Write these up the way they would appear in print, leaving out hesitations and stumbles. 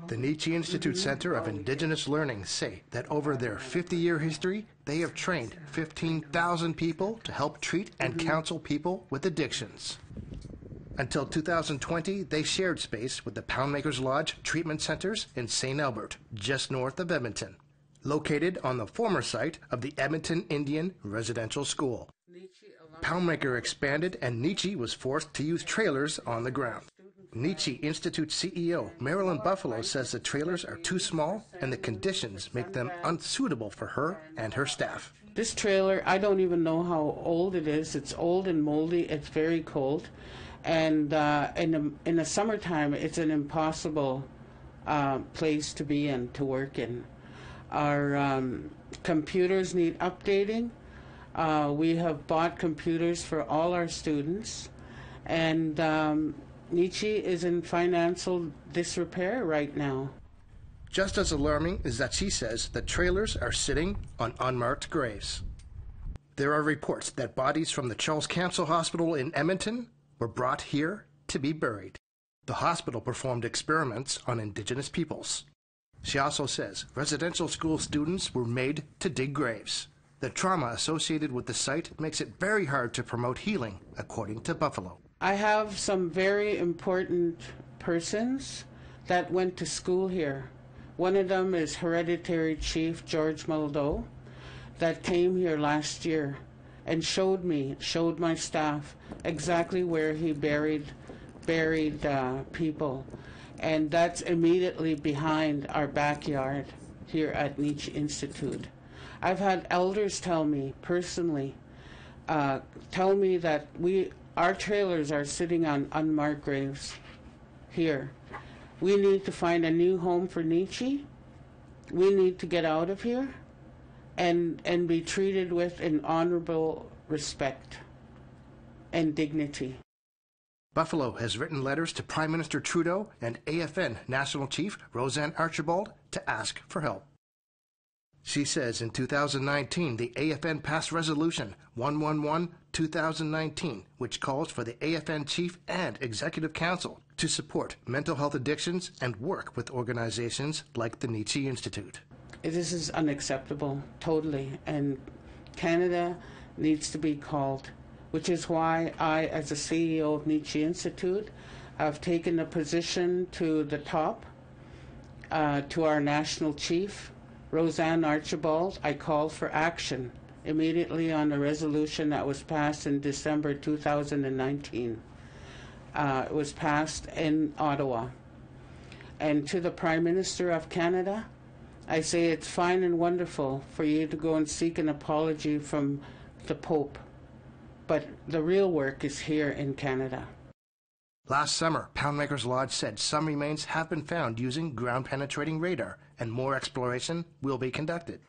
The Nechi Institute Center of Indigenous Learning say that over their 50-year history, they have trained 15,000 people to help treat and counsel people with addictions. Until 2020, they shared space with the Poundmaker's Lodge treatment centers in St. Albert, just north of Edmonton, located on the former site of the Edmonton Indian Residential School. Poundmaker expanded and Nechi was forced to use trailers on the ground. Nechi Institute CEO Marilyn Buffalo says the trailers are too small and the conditions make them unsuitable for her and her staff. This trailer, I don't even know how old it is. It's old and moldy. It's very cold. And in the summertime, it's an impossible place to be in, to work in. Our computers need updating. We have bought computers for all our students. And Nechi is in financial disrepair right now. Just as alarming is that she says the trailers are sitting on unmarked graves. There are reports that bodies from the Charles Cancer Hospital in Edmonton were brought here to be buried. The hospital performed experiments on Indigenous peoples. She also says residential school students were made to dig graves. The trauma associated with the site makes it very hard to promote healing, according to Buffalo. I have some very important persons that went to school here. One of them is Hereditary Chief George Muldoe, that came here last year and showed my staff exactly where he buried people. And that's immediately behind our backyard here at Nechi Institute. I've had elders tell me personally, that our trailers are sitting on unmarked graves here. We need to find a new home for Nechi. We need to get out of here and be treated with an honorable respect and dignity. Buffalo has written letters to Prime Minister Trudeau and AFN National Chief Roseanne Archibald to ask for help. She says in 2019, the AFN passed Resolution 111-2019, which calls for the AFN Chief and Executive Council to support mental health addictions and work with organizations like the Nechi Institute. This is unacceptable, totally, and Canada needs to be called, which is why I, as the CEO of Nechi Institute, have taken a position to the top, to our national chief, Roseanne Archibald. I called for action immediately on a resolution that was passed in December 2019. It was passed in Ottawa. And to the Prime Minister of Canada, I say it's fine and wonderful for you to go and seek an apology from the Pope, but the real work is here in Canada. Last summer, Poundmaker's Lodge said some remains have been found using ground-penetrating radar, and more exploration will be conducted.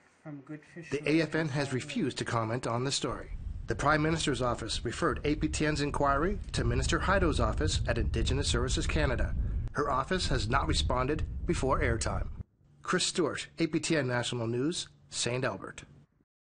The AFN has refused to comment on the story. The Prime Minister's office referred APTN's inquiry to Minister Heido's office at Indigenous Services Canada. Her office has not responded before airtime. Chris Stewart, APTN National News, St. Albert.